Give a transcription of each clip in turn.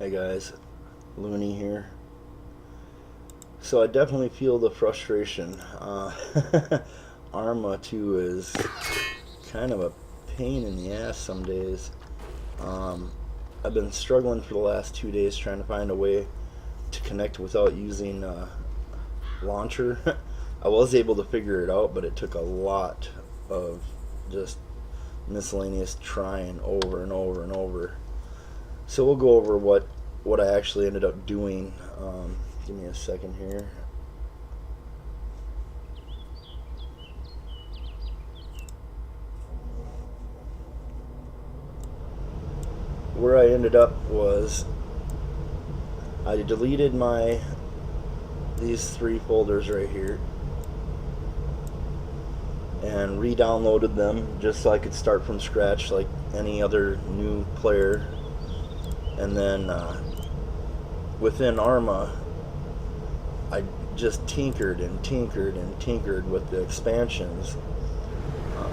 Hey guys, Looney here. So I definitely feel the frustration. Arma 2 is kind of a pain in the ass some days. Um, I've been struggling for the last 2 days trying to find a way to connect without using launcher. I was able to figure it out, but it took a lot of just miscellaneous trying over and over and over. So we'll go over what I actually ended up doing. Give me a second here. Where I ended up was I deleted these 3 folders right here and re-downloaded them just so I could start from scratch like any other new player. And then within Arma, I just tinkered and tinkered and tinkered with the expansions.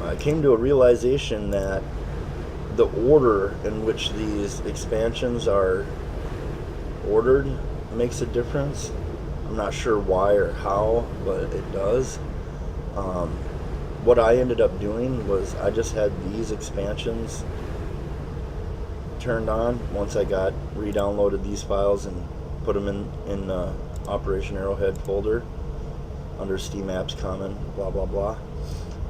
I came to a realization that the order in which these expansions are ordered makes a difference. I'm not sure why or how, but it does. What I ended up doing was I just had these expansions turned on once I got re-downloaded these files and put them in Operation Arrowhead folder under Steam Apps Common blah blah blah.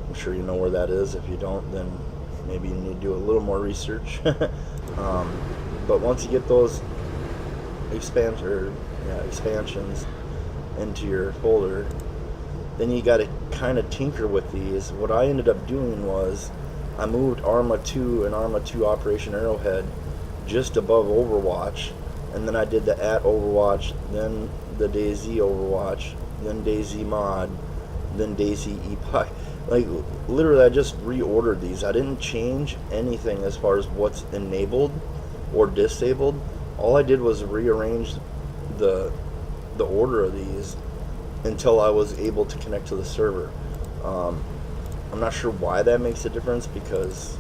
I'm sure you know where that is. If you don't, then maybe you need to do a little more research. But once you get those expansions into your folder, then you got to kind of tinker with these. What I ended up doing was I moved Arma 2 and Arma 2 Operation Arrowhead just above Overwatch, and then I did the @Overwatch, then the DayZ Overwatch, then DayZ Mod, then DayZ Epoch. Like, literally, I just reordered these. I didn't change anything as far as what's enabled or disabled. All I did was rearrange the order of these until I was able to connect to the server. I'm not sure why that makes a difference, because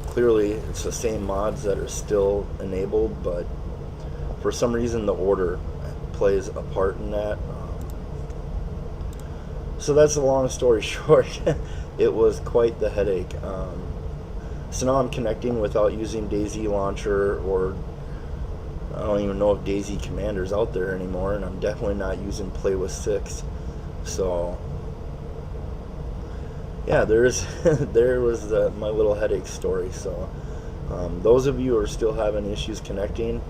clearly it's the same mods that are still enabled, but for some reason the order plays a part in that. So that's a long story short. It was quite the headache. So now I'm connecting without using DayZ Launcher, or I don't even know if DayZ Commander's out there anymore, and I'm definitely not using Play with 6. So yeah, there was my little headache story. So those of you who are still having issues connecting,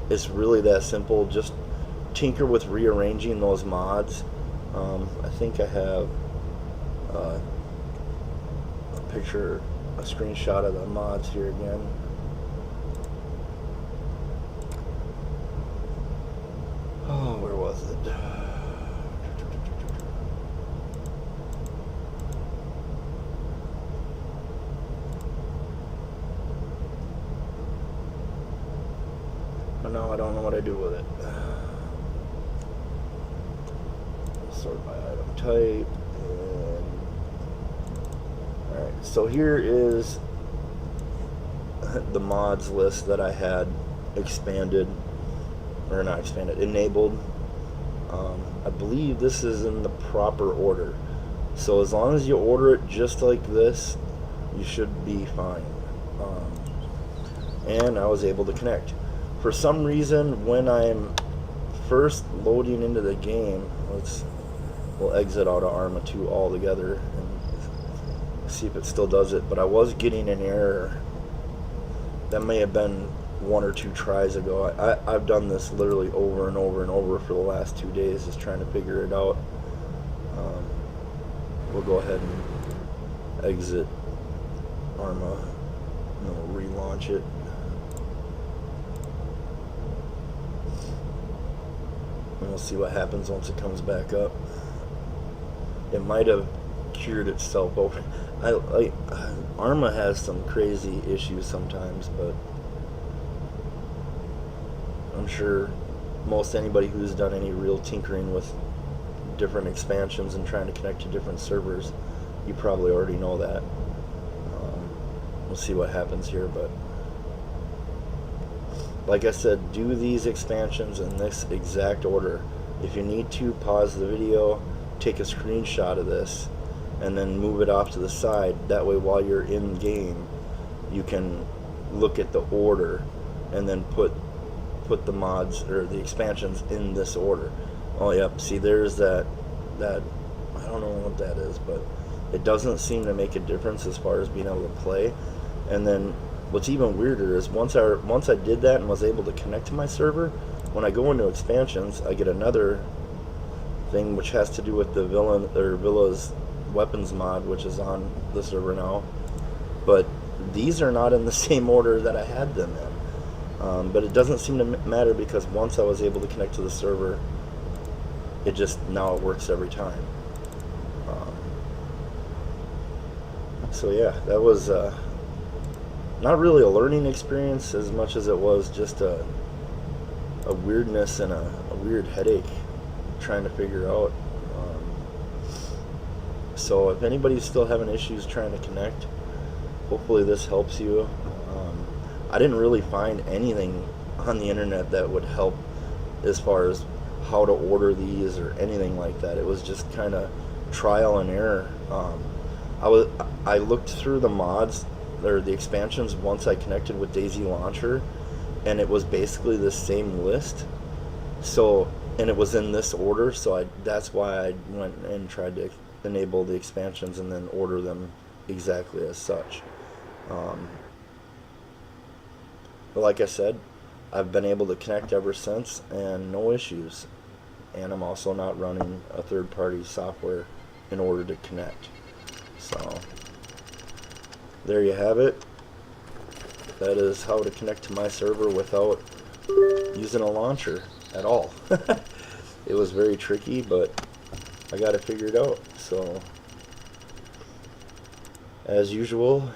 it's really that simple. Just tinker with rearranging those mods. I think I have a screenshot of the mods here again. Oh, where was it? No, I don't know what I do with it. Sort by item type. Alright, so here is the mods list that I had enabled. I believe this is in the proper order. So as long as you order it just like this, you should be fine. And I was able to connect. For some reason, when I'm first loading into the game, we'll exit out of Arma 2 altogether and see if it still does it. But I was getting an error. That may have been 1 or 2 tries ago. I've done this literally over and over and over for the last 2 days, just trying to figure it out. We'll go ahead and exit Arma, and we'll relaunch it. And we'll see what happens once it comes back up. It might have cured itself over. Arma has some crazy issues sometimes, but I'm sure most anybody who's done any real tinkering with different expansions and trying to connect to different servers, you probably already know that. We'll see what happens here, but like I said, do these expansions in this exact order. If you need to, pause the video, take a screenshot of this, and then move it off to the side. That way while you're in game, you can look at the order and then put the mods or the expansions in this order. Oh yep, see there's that I don't know what that is, but it doesn't seem to make a difference as far as being able to play. And then what's even weirder is once I did that and was able to connect to my server, when I go into expansions, I get another thing which has to do with the Villa's weapons mod, which is on the server now. But these are not in the same order that I had them in. But it doesn't seem to matter because once I was able to connect to the server, now it works every time. So yeah, that was not really a learning experience as much as it was just a weirdness and a weird headache trying to figure out. So if anybody's still having issues trying to connect, hopefully this helps you. I didn't really find anything on the internet that would help as far as how to order these or anything like that. It was just kind of trial and error. I looked through the mods or the expansions once I connected with Daisy Launcher, and it was basically the same list. So, and it was in this order, so that's why I went and tried to enable the expansions and then order them exactly as such. But like I said, I've been able to connect ever since and no issues. And I'm also not running a third-party software in order to connect. So there you have it. That is how to connect to my server without using a launcher at all. It was very tricky, but I got it figured out. So as usual,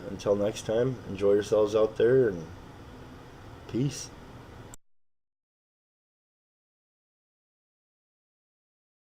until next time, enjoy yourselves out there and peace.